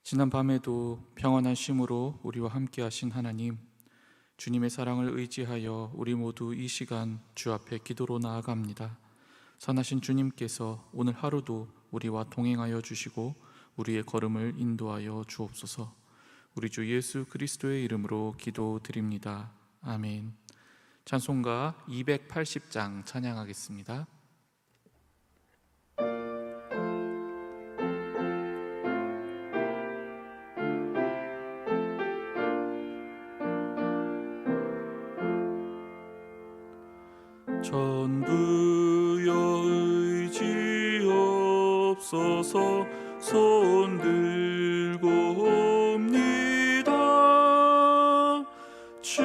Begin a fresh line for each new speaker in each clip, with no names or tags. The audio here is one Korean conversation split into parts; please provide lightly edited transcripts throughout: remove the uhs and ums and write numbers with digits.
지난 밤에도 평안한 쉼으로 우리와 함께 하신 하나님, 주님의 사랑을 의지하여 우리 모두 이 시간 주 앞에 기도로 나아갑니다. 선하신 주님께서 오늘 하루도 우리와 동행하여 주시고 우리의 걸음을 인도하여 주옵소서. 우리 주 예수 그리스도의 이름으로 기도드립니다. 아멘. 찬송가 280장 찬양하겠습니다. 전부여 의지옵소서. 손 들고 옵니다. 주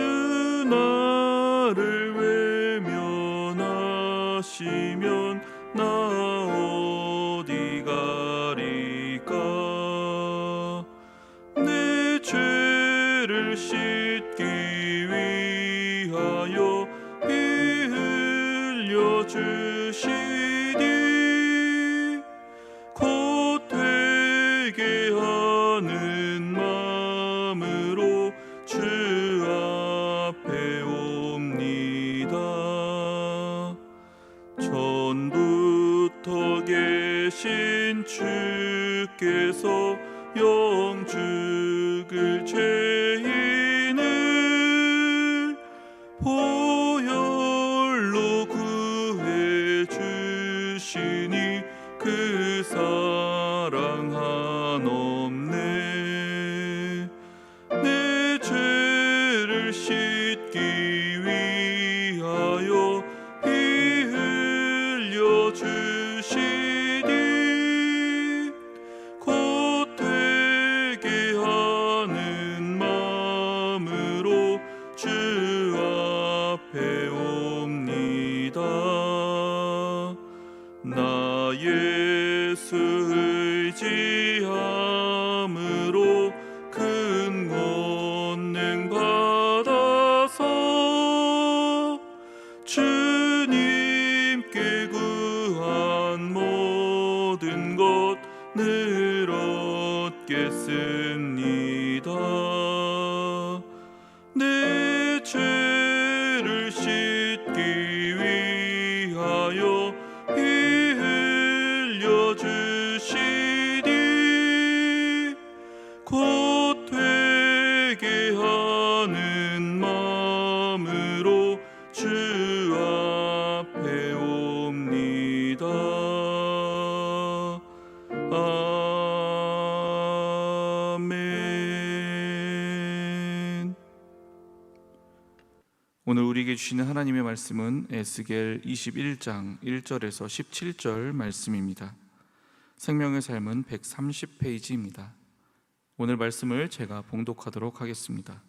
나를 외면하시면 나 어디 가리까. 내 죄를 씻기 위하여 주시니 곧 되게 하는 마음으로 주 앞에 옵니다. 전부터 계신 주께서 영죽을 죄인을 보혈로 구해 주시니 그 사랑 한없네. 내 죄를 씻기 위하여 피 흘려 주시니 곧 되게 하는 마음으로 주 앞에 옵니다. 나 예수 의지함으로 큰 권능 받아서 주님께 구한 모든 것 늘 얻겠습니다. 내 죄를 씻기 위하여 피 흘려 주시니 곧 되게 하는 마음으로 주 앞에 옵니다. 아멘. 오늘 우리에게 주시는 하나님의 말씀은 에스겔 21장 1절에서 17절 말씀입니다. 생명의 삶은 130페이지입니다. 오늘 말씀을 제가 봉독하도록 하겠습니다.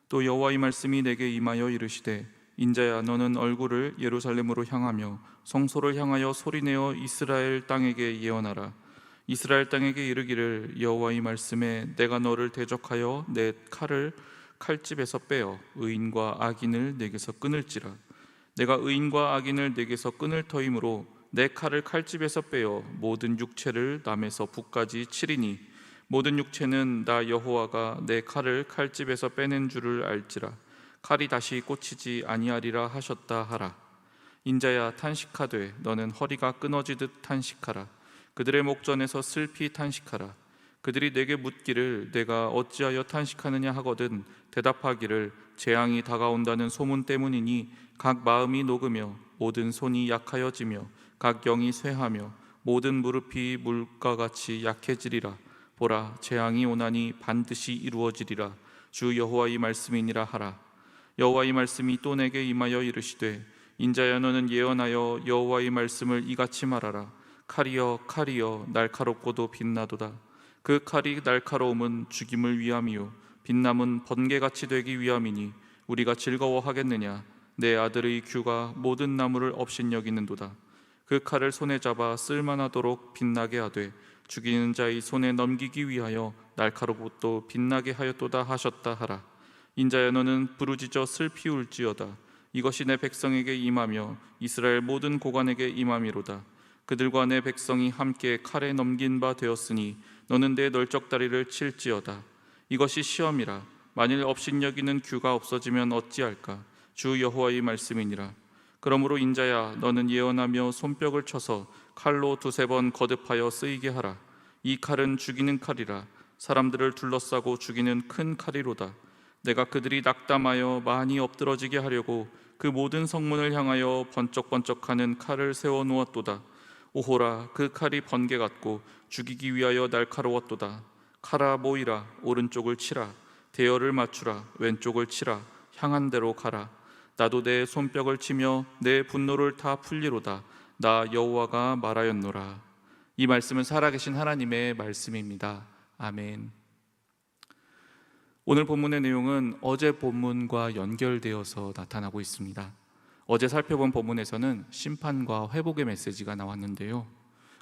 또 여호와의 말씀이 내게 임하여 이르시되, 인자야, 너는 얼굴을 예루살렘으로 향하며 성소를 향하여 소리내어 이스라엘 땅에게 예언하라. 이스라엘 땅에게 이르기를, 여호와의 말씀에 내가 너를 대적하여 내 칼을 칼집에서 빼어 의인과 악인을 내게서 끊을지라. 내가 의인과 악인을 내게서 끊을 터이므로 내 칼을 칼집에서 빼어 모든 육체를 남에서 북까지 치리니 모든 육체는 나 여호와가 내 칼을 칼집에서 빼낸 줄을 알지라. 칼이 다시 꽂히지 아니하리라 하셨다 하라. 인자야, 탄식하되 너는 허리가 끊어지듯 탄식하라. 그들의 목전에서 슬피 탄식하라. 그들이 내게 묻기를 내가 어찌하여 탄식하느냐 하거든 대답하기를, 재앙이 다가온다는 소문 때문이니 각 마음이 녹으며 모든 손이 약하여지며 각 영이 쇠하며 모든 무릎이 물과 같이 약해지리라. 보라, 재앙이 오나니 반드시 이루어지리라. 주 여호와의 말씀이니라 하라. 여호와의 말씀이 또 내게 임하여 이르시되, 인자야, 너는 예언하여 여호와의 말씀을 이같이 말하라. 칼이여, 칼이여, 날카롭고도 빛나도다. 그 칼이 날카로움은 죽임을 위함이요 빛남은 번개같이 되기 위함이니 우리가 즐거워하겠느냐. 내 아들의 규가 모든 나무를 업신여기는도다. 그 칼을 손에 잡아 쓸만하도록 빛나게 하되 죽이는 자의 손에 넘기기 위하여 날카롭고 빛나게 하였도다 하셨다 하라. 인자야, 너는 부르짖어 슬피 울지어다. 이것이 내 백성에게 임하며 이스라엘 모든 고관에게 임함이로다. 그들과 내 백성이 함께 칼에 넘긴 바 되었으니 너는 내 널쩍다리를 칠지어다. 이것이 시험이라. 만일 업신여기는 규가 없어지면 어찌할까? 주 여호와의 말씀이니라. 그러므로 인자야, 너는 예언하며 손뼉을 쳐서 칼로 두세 번 거듭하여 쓰이게 하라. 이 칼은 죽이는 칼이라. 사람들을 둘러싸고 죽이는 큰 칼이로다. 내가 그들이 낙담하여 많이 엎드러지게 하려고 그 모든 성문을 향하여 번쩍번쩍하는 칼을 세워 놓았도다. 오호라, 그 칼이 번개 같고 죽이기 위하여 날카로웠도다. 칼아 모이라, 오른쪽을 치라. 대열을 맞추라, 왼쪽을 치라. 향한 대로 가라. 나도 내 손뼉을 치며 내 분노를 다 풀리로다. 나 여호와가 말하였노라. 이 말씀은 살아계신 하나님의 말씀입니다. 아멘. 오늘 본문의 내용은 어제 본문과 연결되어서 나타나고 있습니다. 어제 살펴본 본문에서는 심판과 회복의 메시지가 나왔는데요.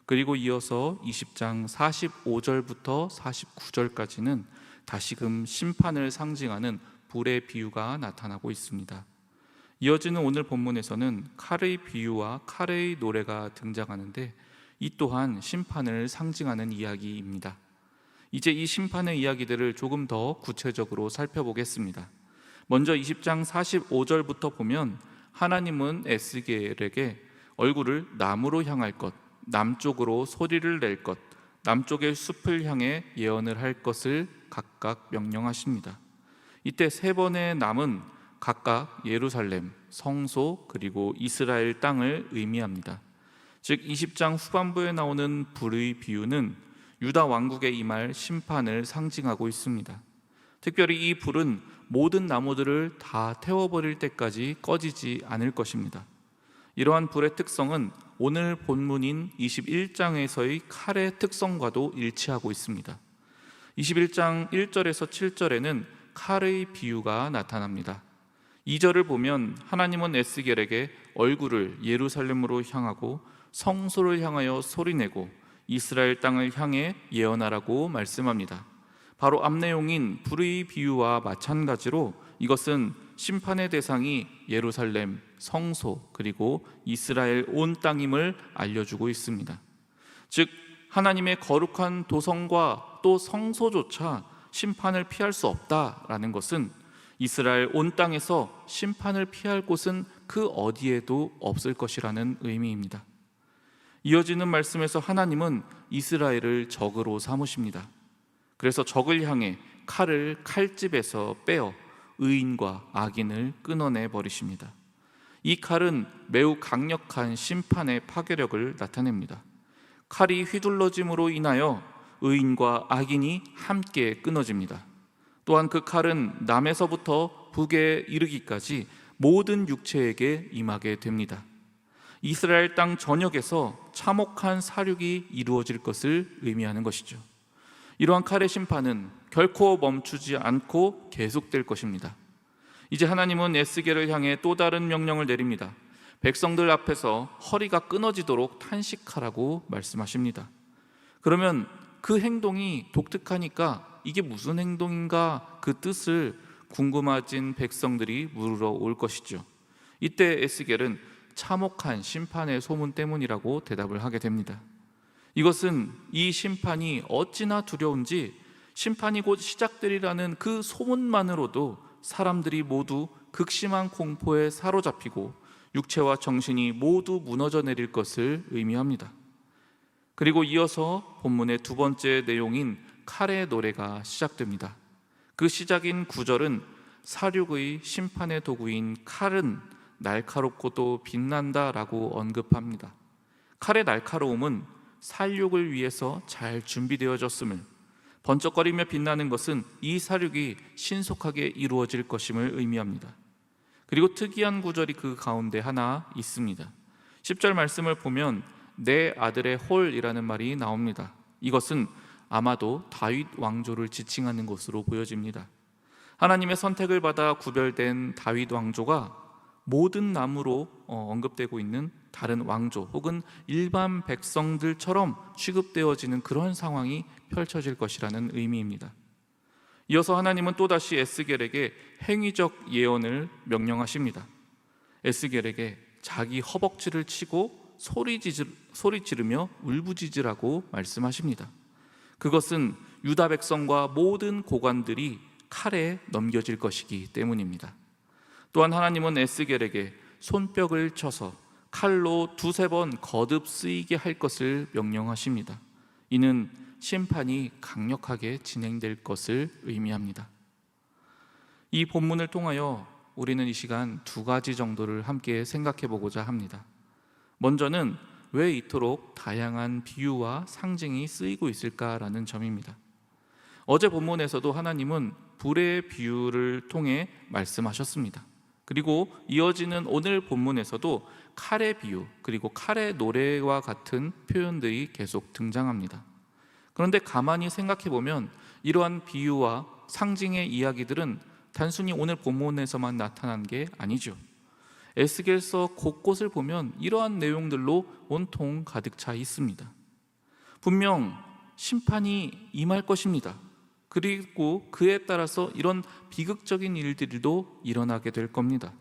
그리고 이어서 20장 45절부터 49절까지는 다시금 심판을 상징하는 불의 비유가 나타나고 있습니다. 이어지는 오늘 본문에서는 칼의 비유와 칼의 노래가 등장하는데 이 또한 심판을 상징하는 이야기입니다. 이제 이 심판의 이야기들을 조금 더 구체적으로 살펴보겠습니다. 먼저 20장 45절부터 보면 하나님은 에스겔에게 얼굴을 남으로 향할 것, 남쪽으로 소리를 낼 것, 남쪽의 숲을 향해 예언을 할 것을 각각 명령하십니다. 이때 세 번의 남은 각각 예루살렘, 성소, 그리고 이스라엘 땅을 의미합니다. 즉 20장 후반부에 나오는 불의 비유는 유다 왕국에 임할 심판을 상징하고 있습니다. 특별히 이 불은 모든 나무들을 다 태워버릴 때까지 꺼지지 않을 것입니다. 이러한 불의 특성은 오늘 본문인 21장에서의 칼의 특성과도 일치하고 있습니다. 21장 1절에서 7절에는 칼의 비유가 나타납니다. 2절을 보면 하나님은 에스겔에게 얼굴을 예루살렘으로 향하고 성소를 향하여 소리내고 이스라엘 땅을 향해 예언하라고 말씀합니다. 바로 앞 내용인 불의 비유와 마찬가지로 이것은 심판의 대상이 예루살렘, 성소, 그리고 이스라엘 온 땅임을 알려주고 있습니다. 즉 하나님의 거룩한 도성과 또 성소조차 심판을 피할 수 없다라는 것은 이스라엘 온 땅에서 심판을 피할 곳은 그 어디에도 없을 것이라는 의미입니다. 이어지는 말씀에서 하나님은 이스라엘을 적으로 삼으십니다. 그래서 적을 향해 칼을 칼집에서 빼어 의인과 악인을 끊어내 버리십니다. 이 칼은 매우 강력한 심판의 파괴력을 나타냅니다. 칼이 휘둘러짐으로 인하여 의인과 악인이 함께 끊어집니다. 또한 그 칼은 남에서부터 북에 이르기까지 모든 육체에게 임하게 됩니다. 이스라엘 땅 전역에서 참혹한 사륙이 이루어질 것을 의미하는 것이죠. 이러한 칼의 심판은 결코 멈추지 않고 계속될 것입니다. 이제 하나님은 에스겔을 향해 또 다른 명령을 내립니다. 백성들 앞에서 허리가 끊어지도록 탄식하라고 말씀하십니다. 그러면 그 행동이 독특하니까 이게 무슨 행동인가 그 뜻을 궁금해진 백성들이 물으러 올 것이죠. 이때 에스겔은 참혹한 심판의 소문 때문이라고 대답을 하게 됩니다. 이것은 이 심판이 어찌나 두려운지 심판이 곧 시작되리라는 그 소문만으로도 사람들이 모두 극심한 공포에 사로잡히고 육체와 정신이 모두 무너져 내릴 것을 의미합니다. 그리고 이어서 본문의 두 번째 내용인 칼의 노래가 시작됩니다. 그 시작인 9절은 사륙의 심판의 도구인 칼은 날카롭고도 빛난다라고 언급합니다. 칼의 날카로움은 살육을 위해서 잘 준비되어졌음을, 번쩍거리며 빛나는 것은 이 사륙이 신속하게 이루어질 것임을 의미합니다. 그리고 특이한 구절이 그 가운데 하나 있습니다. 10절 말씀을 보면 내 아들의 홀이라는 말이 나옵니다. 이것은 아마도 다윗 왕조를 지칭하는 것으로 보여집니다. 하나님의 선택을 받아 구별된 다윗 왕조가 모든 나무로 언급되고 있는 다른 왕조 혹은 일반 백성들처럼 취급되어지는 그런 상황이 펼쳐질 것이라는 의미입니다. 이어서 하나님은 또다시 에스겔에게 행위적 예언을 명령하십니다. 에스겔에게 자기 허벅지를 치고 소리 지르며 울부짖으라고 말씀하십니다. 그것은 유다 백성과 모든 고관들이 칼에 넘겨질 것이기 때문입니다. 또한 하나님은 에스겔에게 손뼉을 쳐서 칼로 두세 번 거듭 쓰이게 할 것을 명령하십니다. 이는 심판이 강력하게 진행될 것을 의미합니다. 이 본문을 통하여 우리는 이 시간 두 가지 정도를 함께 생각해 보고자 합니다. 먼저는 왜 이토록 다양한 비유와 상징이 쓰이고 있을까라는 점입니다. 어제 본문에서도 하나님은 불의 비유를 통해 말씀하셨습니다. 그리고 이어지는 오늘 본문에서도 칼의 비유, 그리고 칼의 노래와 같은 표현들이 계속 등장합니다. 그런데 가만히 생각해 보면 이러한 비유와 상징의 이야기들은 단순히 오늘 본문에서만 나타난 게 아니죠. 에스겔서 곳곳을 보면 이러한 내용들로 온통 가득 차 있습니다. 분명 심판이 임할 것입니다. 그리고 그에 따라서 이런 비극적인 일들도 일어나게 될 겁니다.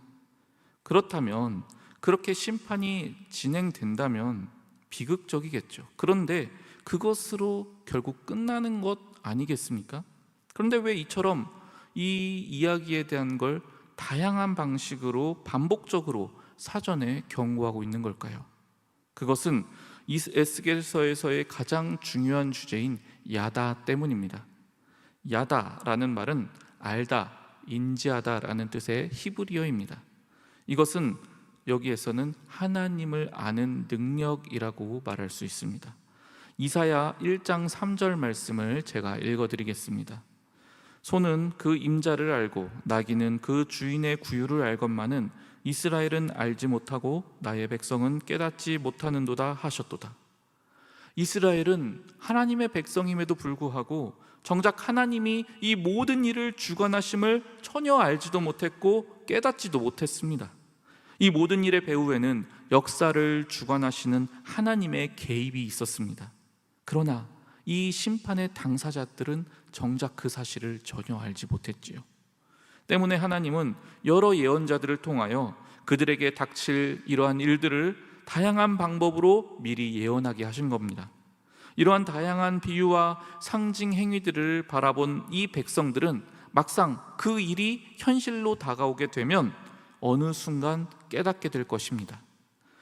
그렇다면, 그렇게 심판이 진행된다면 비극적이겠죠. 그런데 그것으로 결국 끝나는 것 아니겠습니까? 그런데 왜 이처럼 이 이야기에 대한 걸 다양한 방식으로 반복적으로 사전에 경고하고 있는 걸까요? 그것은 이 에스겔서에서의 가장 중요한 주제인 야다 때문입니다. 야다라는 말은 알다, 인지하다라는 뜻의 히브리어입니다. 이것은 여기에서는 하나님을 아는 능력이라고 말할 수 있습니다. 이사야 1장 3절 말씀을 제가 읽어드리겠습니다. 소는 그 임자를 알고 나귀는 그 주인의 구유를 알건만은 이스라엘은 알지 못하고 나의 백성은 깨닫지 못하는도다 하셨도다. 이스라엘은 하나님의 백성임에도 불구하고 정작 하나님이 이 모든 일을 주관하심을 전혀 알지도 못했고 깨닫지도 못했습니다. 이 모든 일의 배후에는 역사를 주관하시는 하나님의 개입이 있었습니다. 그러나 이 심판의 당사자들은 정작 그 사실을 전혀 알지 못했지요. 때문에 하나님은 여러 예언자들을 통하여 그들에게 닥칠 이러한 일들을 다양한 방법으로 미리 예언하게 하신 겁니다. 이러한 다양한 비유와 상징 행위들을 바라본 이 백성들은 막상 그 일이 현실로 다가오게 되면 어느 순간 깨닫게 될 것입니다.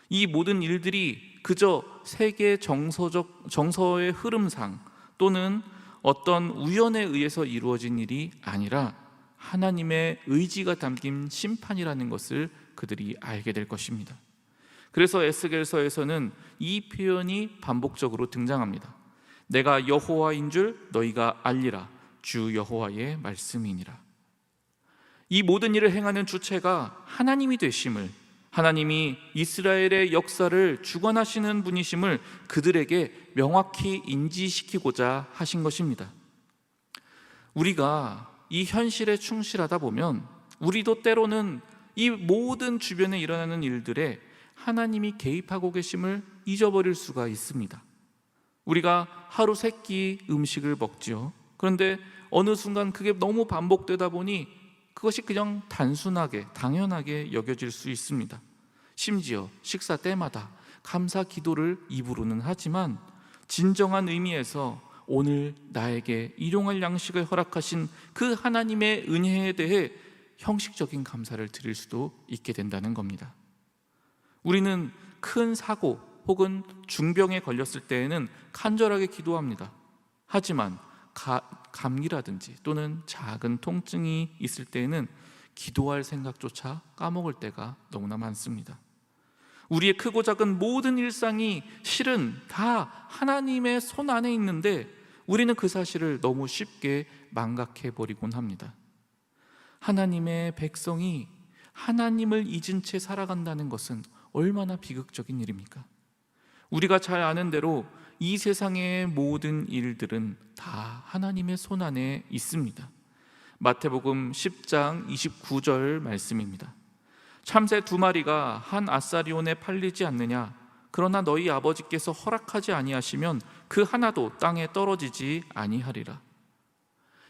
이 모든 일들이 그저 세계 정서의 흐름상 또는 어떤 우연에 의해서 이루어진 일이 아니라 하나님의 의지가 담긴 심판이라는 것을 그들이 알게 될 것입니다. 그래서 에스겔서에서는 이 표현이 반복적으로 등장합니다. 내가 여호와인 줄 너희가 알리라, 주 여호와의 말씀이니라. 이 모든 일을 행하는 주체가 하나님이 되심을, 하나님이 이스라엘의 역사를 주관하시는 분이심을 그들에게 명확히 인지시키고자 하신 것입니다. 우리가 이 현실에 충실하다 보면 우리도 때로는 이 모든 주변에 일어나는 일들에 하나님이 개입하고 계심을 잊어버릴 수가 있습니다. 우리가 하루 세 끼 음식을 먹지요. 그런데 어느 순간 그게 너무 반복되다 보니 그것이 그냥 단순하게, 당연하게 여겨질 수 있습니다. 심지어 식사 때마다 감사 기도를 입으로는 하지만 진정한 의미에서 오늘 나에게 일용할 양식을 허락하신 그 하나님의 은혜에 대해 형식적인 감사를 드릴 수도 있게 된다는 겁니다. 우리는 큰 사고 혹은 중병에 걸렸을 때에는 간절하게 기도합니다. 하지만 감기라든지 또는 작은 통증이 있을 때에는 기도할 생각조차 까먹을 때가 너무나 많습니다. 우리의 크고 작은 모든 일상이 실은 다 하나님의 손 안에 있는데 우리는 그 사실을 너무 쉽게 망각해버리곤 합니다. 하나님의 백성이 하나님을 잊은 채 살아간다는 것은 얼마나 비극적인 일입니까? 우리가 잘 아는 대로 이 세상의 모든 일들은 다 하나님의 손 안에 있습니다. 마태복음 10장 29절 말씀입니다. 참새 2마리가 한 아사리온에 팔리지 않느냐? 그러나 너희 아버지께서 허락하지 아니하시면 그 하나도 땅에 떨어지지 아니하리라.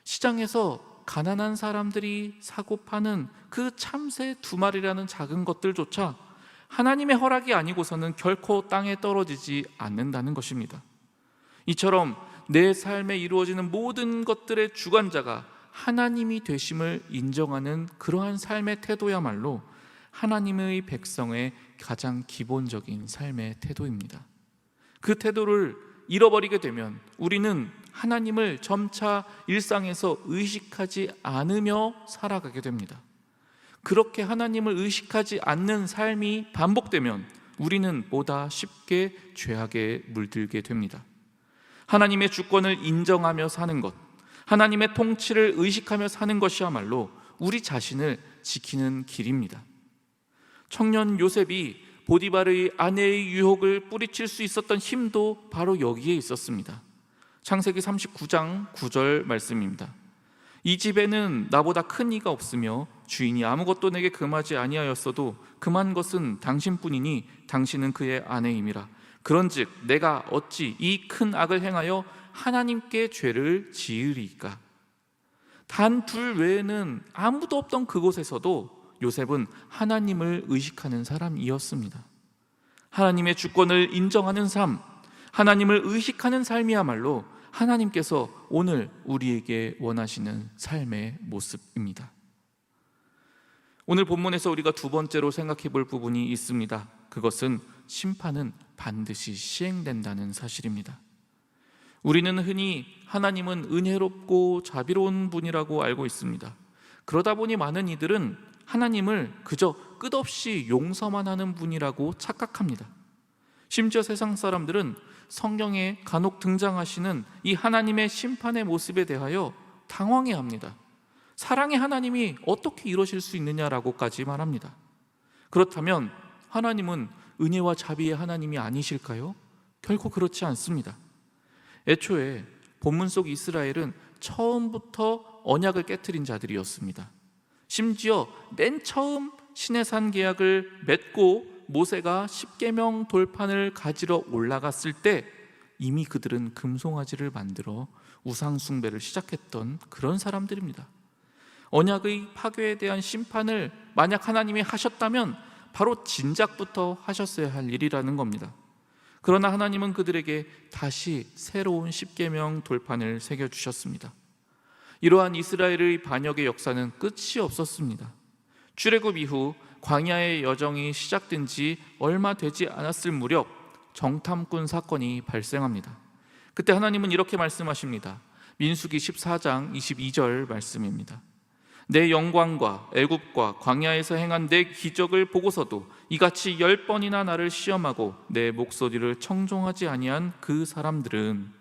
시장에서 가난한 사람들이 사고 파는 그 참새 2마리라는 작은 것들조차 하나님의 허락이 아니고서는 결코 땅에 떨어지지 않는다는 것입니다. 이처럼 내 삶에 이루어지는 모든 것들의 주관자가 하나님이 되심을 인정하는 그러한 삶의 태도야말로 하나님의 백성의 가장 기본적인 삶의 태도입니다. 그 태도를 잃어버리게 되면 우리는 하나님을 점차 일상에서 의식하지 않으며 살아가게 됩니다. 그렇게 하나님을 의식하지 않는 삶이 반복되면 우리는 보다 쉽게 죄악에 물들게 됩니다. 하나님의 주권을 인정하며 사는 것, 하나님의 통치를 의식하며 사는 것이야말로 우리 자신을 지키는 길입니다. 청년 요셉이 보디발의 아내의 유혹을 뿌리칠 수 있었던 힘도 바로 여기에 있었습니다. 창세기 39장 9절 말씀입니다. 이 집에는 나보다 큰 이가 없으며 주인이 아무것도 내게 금하지 아니하였어도 금한 것은 당신뿐이니 당신은 그의 아내임이라. 그런즉 내가 어찌 이 큰 악을 행하여 하나님께 죄를 지으리까? 단 둘 외에는 아무도 없던 그곳에서도 요셉은 하나님을 의식하는 사람이었습니다. 하나님의 주권을 인정하는 삶, 하나님을 의식하는 삶이야말로 하나님께서 오늘 우리에게 원하시는 삶의 모습입니다. 오늘 본문에서 우리가 두 번째로 생각해 볼 부분이 있습니다. 그것은 심판은 반드시 시행된다는 사실입니다. 우리는 흔히 하나님은 은혜롭고 자비로운 분이라고 알고 있습니다. 그러다 보니 많은 이들은 하나님을 그저 끝없이 용서만 하는 분이라고 착각합니다. 심지어 세상 사람들은 성경에 간혹 등장하시는 이 하나님의 심판의 모습에 대하여 당황해합니다. 사랑의 하나님이 어떻게 이러실 수 있느냐라고까지 말합니다. 그렇다면 하나님은 은혜와 자비의 하나님이 아니실까요? 결코 그렇지 않습니다. 애초에 본문 속 이스라엘은 처음부터 언약을 깨트린 자들이었습니다. 심지어 맨 처음 시내산 계약을 맺고 모세가 십계명 돌판을 가지러 올라갔을 때 이미 그들은 금송아지를 만들어 우상 숭배를 시작했던 그런 사람들입니다. 언약의 파괴에 대한 심판을 만약 하나님이 하셨다면 바로 진작부터 하셨어야 할 일이라는 겁니다. 그러나 하나님은 그들에게 다시 새로운 십계명 돌판을 새겨주셨습니다. 이러한 이스라엘의 반역의 역사는 끝이 없었습니다. 출애굽 이후 광야의 여정이 시작된 지 얼마 되지 않았을 무렵 정탐꾼 사건이 발생합니다. 그때 하나님은 이렇게 말씀하십니다. 민수기 14장 22절 말씀입니다. 내 영광과 애굽과 광야에서 행한 내 기적을 보고서도 이같이 10번이나 나를 시험하고 내 목소리를 청종하지 아니한 그 사람들은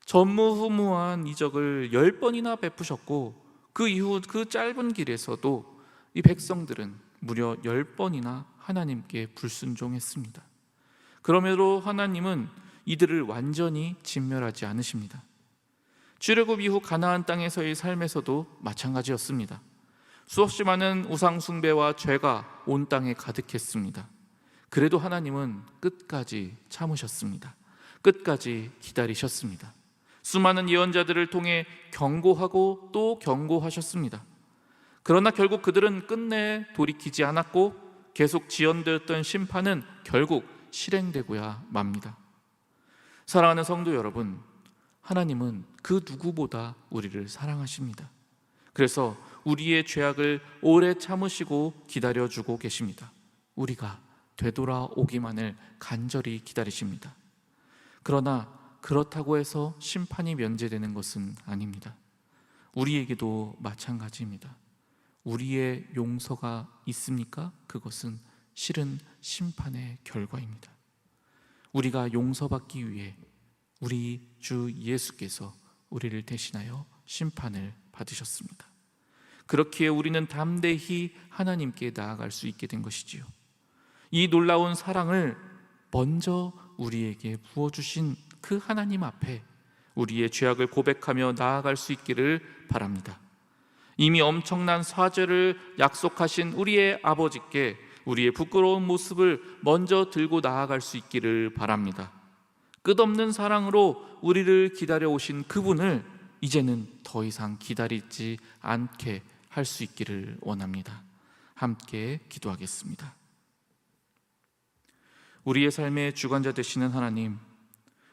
전무후무한 이적을 10번이나 베푸셨고 그 이후 그 짧은 길에서도 이 백성들은 무려 10번이나 하나님께 불순종했습니다. 그럼에도 하나님은 이들을 완전히 진멸하지 않으십니다. 출애굽 이후 가나안 땅에서의 삶에서도 마찬가지였습니다. 수없이 많은 우상 숭배와 죄가 온 땅에 가득했습니다. 그래도 하나님은 끝까지 참으셨습니다. 끝까지 기다리셨습니다. 수많은 예언자들을 통해 경고하고 또 경고하셨습니다. 그러나 결국 그들은 끝내 돌이키지 않았고 계속 지연되었던 심판은 결국 실행되고야 맙니다. 사랑하는 성도 여러분, 하나님은 그 누구보다 우리를 사랑하십니다. 그래서 우리의 죄악을 오래 참으시고 기다려주고 계십니다. 우리가 되돌아오기만을 간절히 기다리십니다. 그러나 그렇다고 해서 심판이 면제되는 것은 아닙니다. 우리에게도 마찬가지입니다. 우리의 용서가 있습니까? 그것은 실은 심판의 결과입니다. 우리가 용서받기 위해 우리 주 예수께서 우리를 대신하여 심판을 받으셨습니다. 그렇기에 우리는 담대히 하나님께 나아갈 수 있게 된 것이지요. 이 놀라운 사랑을 먼저 우리에게 부어주신 그 하나님 앞에 우리의 죄악을 고백하며 나아갈 수 있기를 바랍니다. 이미 엄청난 사죄를 약속하신 우리의 아버지께 우리의 부끄러운 모습을 먼저 들고 나아갈 수 있기를 바랍니다. 끝없는 사랑으로 우리를 기다려 오신 그분을 이제는 더 이상 기다리지 않게 할 수 있기를 원합니다. 함께 기도하겠습니다. 우리의 삶의 주관자 되시는 하나님,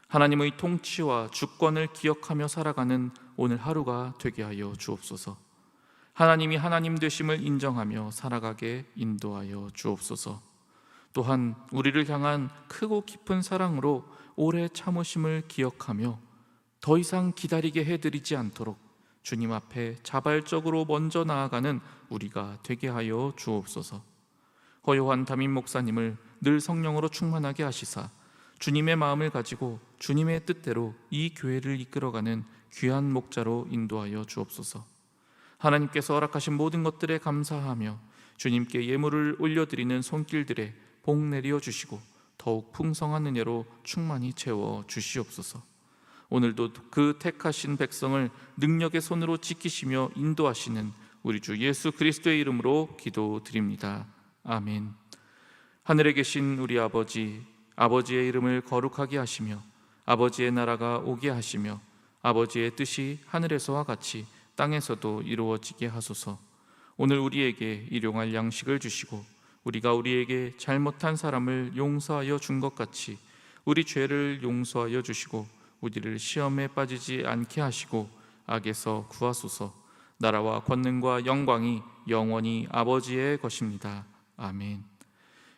하나님의 통치와 주권을 기억하며 살아가는 오늘 하루가 되게 하여 주옵소서. 하나님이 하나님 되심을 인정하며 살아가게 인도하여 주옵소서. 또한 우리를 향한 크고 깊은 사랑으로 오래 참으심을 기억하며 더 이상 기다리게 해드리지 않도록 주님 앞에 자발적으로 먼저 나아가는 우리가 되게 하여 주옵소서. 허요한 담임 목사님을 늘 성령으로 충만하게 하시사 주님의 마음을 가지고 주님의 뜻대로 이 교회를 이끌어가는 귀한 목자로 인도하여 주옵소서. 하나님께서 허락하신 모든 것들에 감사하며 주님께 예물을 올려드리는 손길들에 복 내려 주시고 더욱 풍성한 은혜로 충만히 채워 주시옵소서. 오늘도 그 택하신 백성을 능력의 손으로 지키시며 인도하시는 우리 주 예수 그리스도의 이름으로 기도드립니다. 아멘. 하늘에 계신 우리 아버지, 아버지의 이름을 거룩하게 하시며 아버지의 나라가 오게 하시며 아버지의 뜻이 하늘에서와 같이 땅에서도 이루어지게 하소서. 오늘 우리에게 일용할 양식을 주시고 우리가 우리에게 잘못한 사람을 용서하여 준 것 같이 우리 죄를 용서하여 주시고 우리를 시험에 빠지지 않게 하시고 악에서 구하소서. 나라와 권능과 영광이 영원히 아버지의 것입니다. 아멘.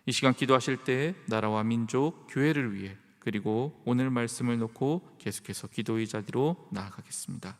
이 시간 기도하실 때 나라와 민족, 교회를 위해 그리고 오늘 말씀을 놓고 계속해서 기도의 자리로 나아가겠습니다.